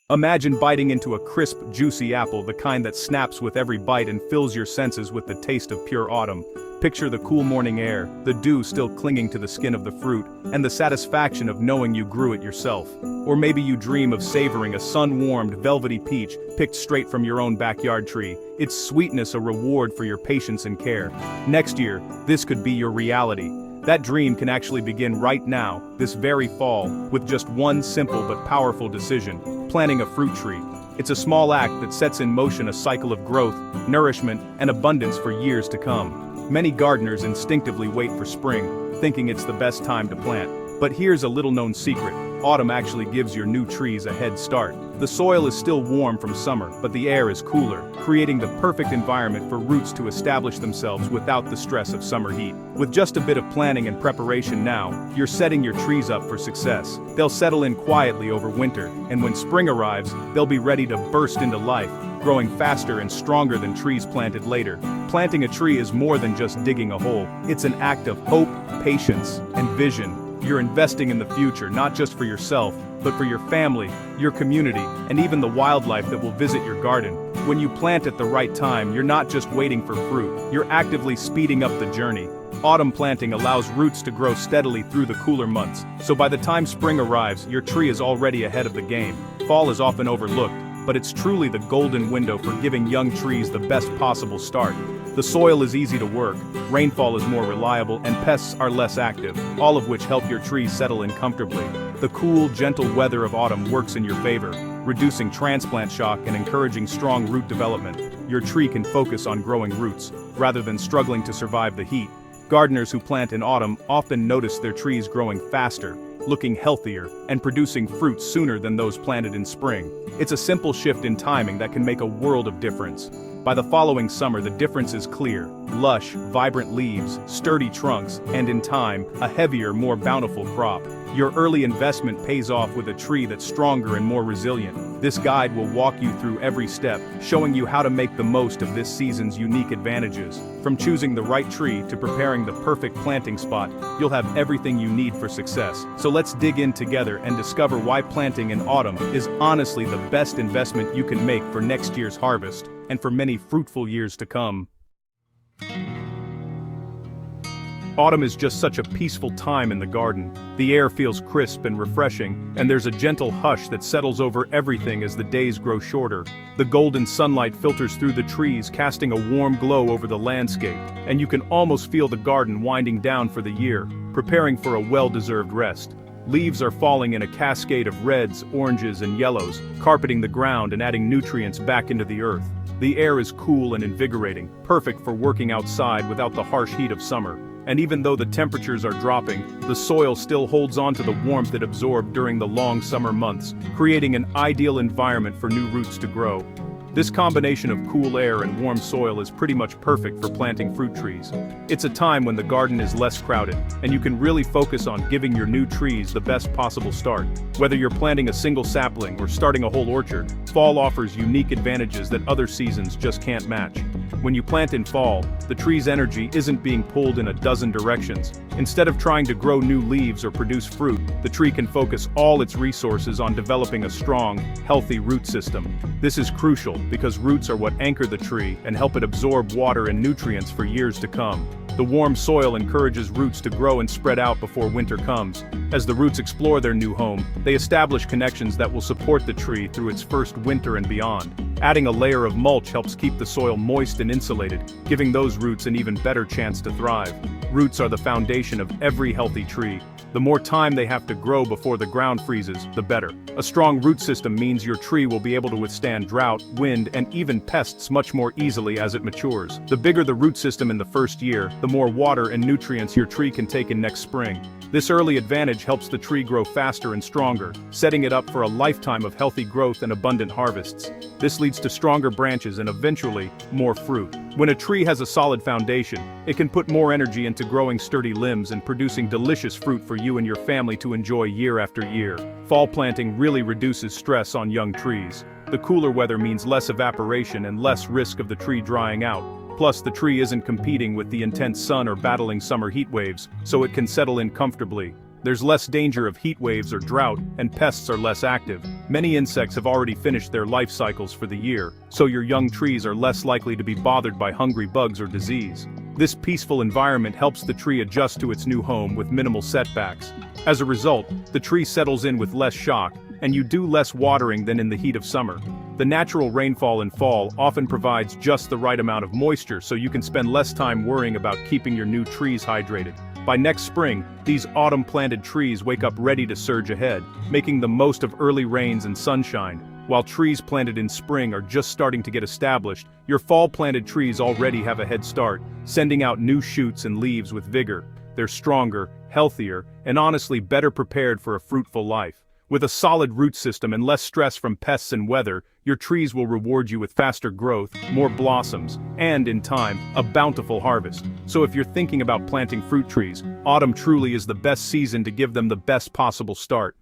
Imagine biting into a crisp, juicy apple, the kind that snaps with every bite and fills your senses with the taste of pure autumn. Picture the cool morning air, the dew still clinging to the skin of the fruit, and the satisfaction of knowing you grew it yourself. Or maybe you dream of savoring a sun-warmed, velvety peach picked straight from your own backyard tree, its sweetness a reward for your patience and care. Next year, this could be your reality. That dream can actually begin right now, this very fall, with just one simple but powerful decision: planting a fruit tree. It's a small act that sets in motion a cycle of growth, nourishment, and abundance for years to come. Many gardeners instinctively wait for spring, thinking it's the best time to plant. But here's a little-known secret: autumn actually gives your new trees a head start. The soil is still warm from summer, but the air is cooler, creating the perfect environment for roots to establish themselves without the stress of summer heat. With just a bit of planning and preparation now, you're setting your trees up for success. They'll settle in quietly over winter, and when spring arrives, they'll be ready to burst into life, growing faster and stronger than trees planted later. Planting a tree is more than just digging a hole. It's an act of hope, patience, and vision. You're investing in the future, not just for yourself, but for your family, your community, and even the wildlife that will visit your garden. When you plant at the right time, you're not just waiting for fruit, you're actively speeding up the journey. Autumn planting allows roots to grow steadily through the cooler months, so by the time spring arrives, your tree is already ahead of the game. Fall is often overlooked, but it's truly the golden window for giving young trees the best possible start. The soil is easy to work, rainfall is more reliable, and pests are less active, all of which help your trees settle in comfortably. The cool, gentle weather of autumn works in your favor, reducing transplant shock and encouraging strong root development. Your tree can focus on growing roots, rather than struggling to survive the heat. Gardeners who plant in autumn often notice their trees growing faster, looking healthier, and producing fruit sooner than those planted in spring. It's a simple shift in timing that can make a world of difference. By the following summer, the difference is clear: lush, vibrant leaves, sturdy trunks, and in time, a heavier, more bountiful crop. Your early investment pays off with a tree that's stronger and more resilient. This guide will walk you through every step, showing you how to make the most of this season's unique advantages. From choosing the right tree to preparing the perfect planting spot, you'll have everything you need for success. So let's dig in together and discover why planting in autumn is honestly the best investment you can make for next year's harvest, and for many fruitful years to come. Autumn is just such a peaceful time in the garden. The air feels crisp and refreshing, and there's a gentle hush that settles over everything as the days grow shorter. The golden sunlight filters through the trees, casting a warm glow over the landscape, and you can almost feel the garden winding down for the year, preparing for a well-deserved rest. Leaves are falling in a cascade of reds, oranges, and yellows, carpeting the ground and adding nutrients back into the earth. The air is cool and invigorating, perfect for working outside without the harsh heat of summer. And even though the temperatures are dropping, the soil still holds on to the warmth it absorbed during the long summer months, creating an ideal environment for new roots to grow. This combination of cool air and warm soil is pretty much perfect for planting fruit trees. It's a time when the garden is less crowded, and you can really focus on giving your new trees the best possible start. Whether you're planting a single sapling or starting a whole orchard, fall offers unique advantages that other seasons just can't match. When you plant in fall, the tree's energy isn't being pulled in a dozen directions. Instead of trying to grow new leaves or produce fruit, the tree can focus all its resources on developing a strong, healthy root system. This is crucial because roots are what anchor the tree and help it absorb water and nutrients for years to come. The warm soil encourages roots to grow and spread out before winter comes. As the roots explore their new home, they establish connections that will support the tree through its first winter and beyond. Adding a layer of mulch helps keep the soil moist and insulated, giving those roots an even better chance to thrive. Roots are the foundation of every healthy tree. The more time they have to grow before the ground freezes, the better. A strong root system means your tree will be able to withstand drought, wind, and even pests much more easily as it matures. The bigger the root system in the first year, the more water and nutrients your tree can take in next spring. This early advantage helps the tree grow faster and stronger, setting it up for a lifetime of healthy growth and abundant harvests. This leads to stronger branches and eventually, more fruit. When a tree has a solid foundation, it can put more energy into growing sturdy limbs and producing delicious fruit for you and your family to enjoy year after year. Fall planting really reduces stress on young trees. The cooler weather means less evaporation and less risk of the tree drying out. Plus, the tree isn't competing with the intense sun or battling summer heat waves, so it can settle in comfortably. There's less danger of heat waves or drought, and pests are less active. Many insects have already finished their life cycles for the year, so your young trees are less likely to be bothered by hungry bugs or disease. This peaceful environment helps the tree adjust to its new home with minimal setbacks. As a result, the tree settles in with less shock, and you do less watering than in the heat of summer. The natural rainfall in fall often provides just the right amount of moisture, so you can spend less time worrying about keeping your new trees hydrated. By next spring, these autumn-planted trees wake up ready to surge ahead, making the most of early rains and sunshine. While trees planted in spring are just starting to get established, your fall-planted trees already have a head start, sending out new shoots and leaves with vigor. They're stronger, healthier, and honestly better prepared for a fruitful life. With a solid root system and less stress from pests and weather, your trees will reward you with faster growth, more blossoms, and, in time, a bountiful harvest. So if you're thinking about planting fruit trees, autumn truly is the best season to give them the best possible start.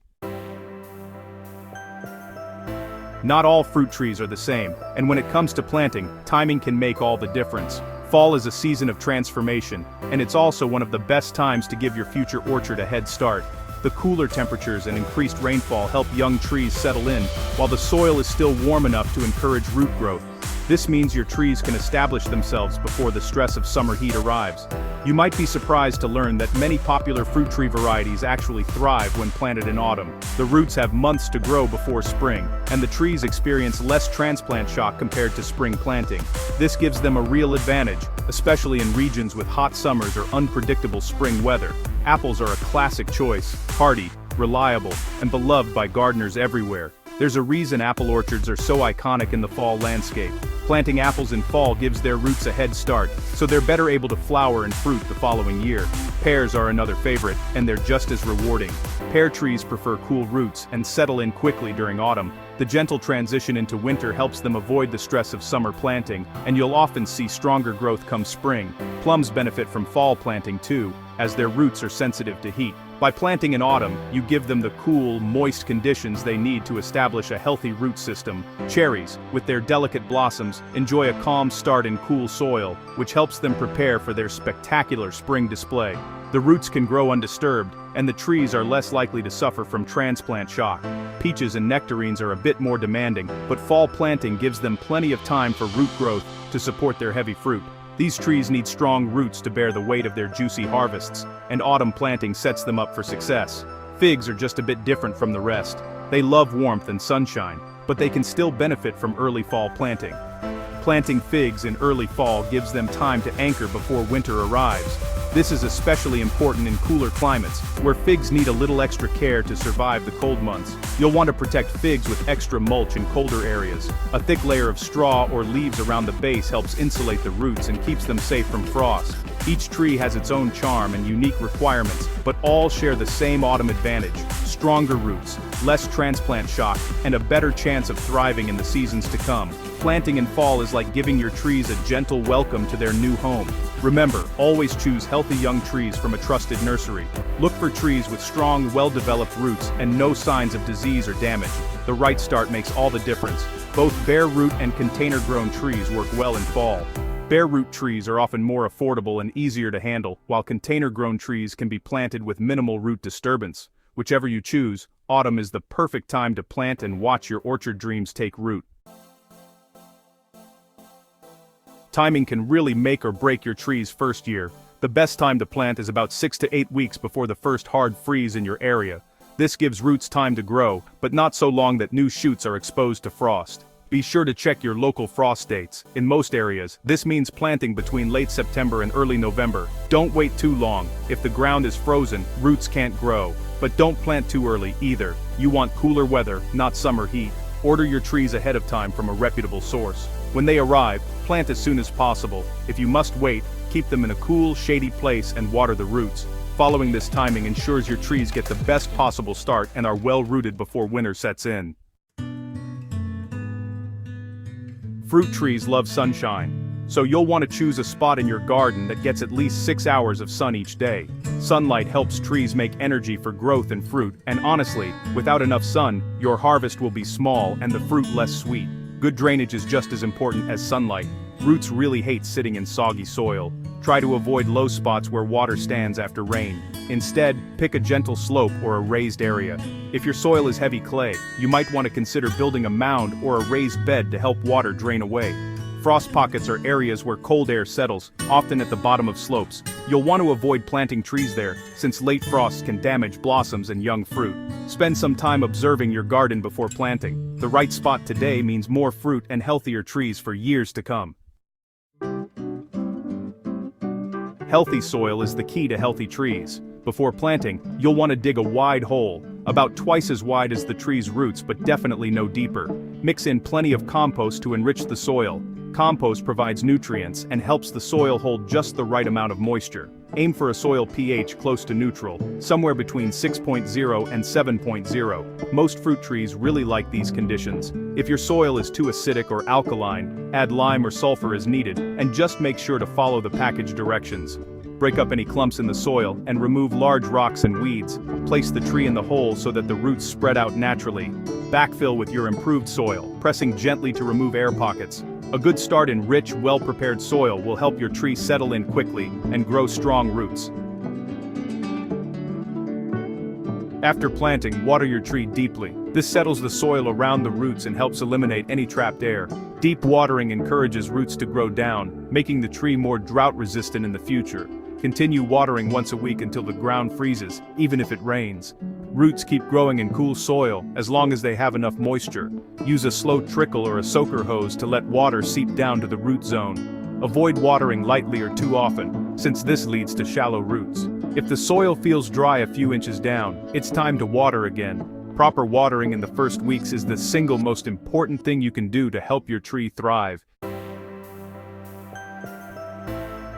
Not all fruit trees are the same, and when it comes to planting, timing can make all the difference. Fall is a season of transformation, and it's also one of the best times to give your future orchard a head start. The cooler temperatures and increased rainfall help young trees settle in, while the soil is still warm enough to encourage root growth. This means your trees can establish themselves before the stress of summer heat arrives. You might be surprised to learn that many popular fruit tree varieties actually thrive when planted in autumn. The roots have months to grow before spring, and the trees experience less transplant shock compared to spring planting. This gives them a real advantage, especially in regions with hot summers or unpredictable spring weather. Apples are a classic choice, hardy, reliable, and beloved by gardeners everywhere. There's a reason apple orchards are so iconic in the fall landscape. Planting apples in fall gives their roots a head start, so they're better able to flower and fruit the following year. Pears are another favorite, and they're just as rewarding. Pear trees prefer cool roots and settle in quickly during autumn. The gentle transition into winter helps them avoid the stress of summer planting, and you'll often see stronger growth come spring. Plums benefit from fall planting too, as their roots are sensitive to heat. By planting in autumn, you give them the cool, moist conditions they need to establish a healthy root system. Cherries, with their delicate blossoms, enjoy a calm start in cool soil, which helps them prepare for their spectacular spring display. The roots can grow undisturbed, and the trees are less likely to suffer from transplant shock. Peaches and nectarines are a bit more demanding, but fall planting gives them plenty of time for root growth to support their heavy fruit. These trees need strong roots to bear the weight of their juicy harvests, and autumn planting sets them up for success. Figs are just a bit different from the rest. They love warmth and sunshine, but they can still benefit from early fall planting. Planting figs in early fall gives them time to anchor before winter arrives. This is especially important in cooler climates, where figs need a little extra care to survive the cold months. You'll want to protect figs with extra mulch in colder areas. A thick layer of straw or leaves around the base helps insulate the roots and keeps them safe from frost. Each tree has its own charm and unique requirements, but all share the same autumn advantage: stronger roots, less transplant shock, and a better chance of thriving in the seasons to come. Planting in fall is like giving your trees a gentle welcome to their new home. Remember, always choose healthy young trees from a trusted nursery. Look for trees with strong, well-developed roots and no signs of disease or damage. The right start makes all the difference. Both bare root and container-grown trees work well in fall. Bare root trees are often more affordable and easier to handle, while container-grown trees can be planted with minimal root disturbance. Whichever you choose, autumn is the perfect time to plant and watch your orchard dreams take root. Timing can really make or break your tree's first year. The best time to plant is about 6 to 8 weeks before the first hard freeze in your area. This gives roots time to grow, but not so long that new shoots are exposed to frost. Be sure to check your local frost dates. In most areas, this means planting between late September and early November. Don't wait too long. If the ground is frozen, roots can't grow. But don't plant too early either. You want cooler weather, not summer heat. Order your trees ahead of time from a reputable source. When they arrive, plant as soon as possible. If you must wait, keep them in a cool, shady place and water the roots. Following this timing ensures your trees get the best possible start and are well rooted before winter sets in. Fruit trees love sunshine, so you'll want to choose a spot in your garden that gets at least 6 hours of sun each day. Sunlight helps trees make energy for growth and fruit, and honestly, without enough sun, your harvest will be small and the fruit less sweet. Good drainage is just as important as sunlight. Roots really hate sitting in soggy soil. Try to avoid low spots where water stands after rain. Instead, pick a gentle slope or a raised area. If your soil is heavy clay, you might want to consider building a mound or a raised bed to help water drain away. Frost pockets are areas where cold air settles, often at the bottom of slopes. You'll want to avoid planting trees there, since late frosts can damage blossoms and young fruit. Spend some time observing your garden before planting. The right spot today means more fruit and healthier trees for years to come. Healthy soil is the key to healthy trees. Before planting, you'll want to dig a wide hole, about twice as wide as the tree's roots but definitely no deeper. Mix in plenty of compost to enrich the soil. Compost provides nutrients and helps the soil hold just the right amount of moisture. Aim for a soil pH close to neutral, somewhere between 6.0 and 7.0. Most fruit trees really like these conditions. If your soil is too acidic or alkaline, add lime or sulfur as needed, and just make sure to follow the package directions. Break up any clumps in the soil and remove large rocks and weeds. Place the tree in the hole so that the roots spread out naturally. Backfill with your improved soil, pressing gently to remove air pockets. A good start in rich, well-prepared soil will help your tree settle in quickly and grow strong roots. After planting, water your tree deeply. This settles the soil around the roots and helps eliminate any trapped air. Deep watering encourages roots to grow down, making the tree more drought-resistant in the future. Continue watering once a week until the ground freezes, even if it rains. Roots keep growing in cool soil, as long as they have enough moisture. Use a slow trickle or a soaker hose to let water seep down to the root zone. Avoid watering lightly or too often, since this leads to shallow roots. If the soil feels dry a few inches down, it's time to water again. Proper watering in the first weeks is the single most important thing you can do to help your tree thrive.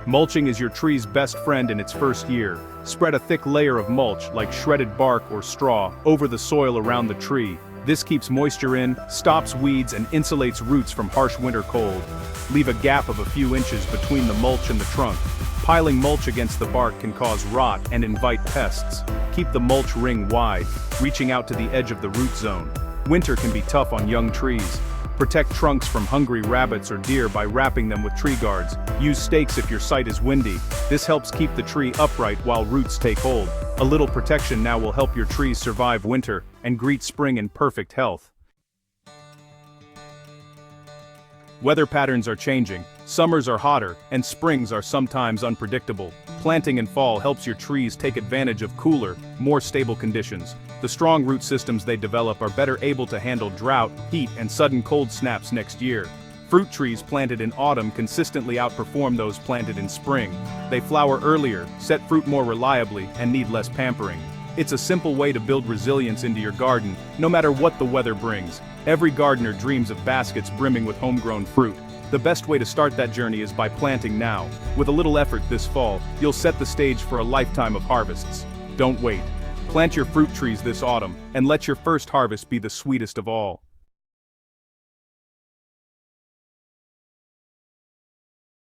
Mulching is your tree's best friend in its first year. Spread a thick layer of mulch, like shredded bark or straw, over the soil around the tree. This keeps moisture in, stops weeds, and insulates roots from harsh winter cold. Leave a gap of a few inches between the mulch and the trunk. Piling mulch against the bark can cause rot and invite pests. Keep the mulch ring wide, reaching out to the edge of the root zone. Winter can be tough on young trees. Protect trunks from hungry rabbits or deer by wrapping them with tree guards. Use stakes if your site is windy. This helps keep the tree upright while roots take hold. A little protection now will help your trees survive winter and greet spring in perfect health. Weather patterns are changing. Summers are hotter, and springs are sometimes unpredictable. Planting in fall helps your trees take advantage of cooler, more stable conditions. The strong root systems they develop are better able to handle drought, heat, and sudden cold snaps next year. Fruit trees planted in autumn consistently outperform those planted in spring. They flower earlier, set fruit more reliably, and need less pampering. It's a simple way to build resilience into your garden, no matter what the weather brings. Every gardener dreams of baskets brimming with homegrown fruit. The best way to start that journey is by planting now. With a little effort this fall, you'll set the stage for a lifetime of harvests. Don't wait. Plant your fruit trees this autumn, and let your first harvest be the sweetest of all.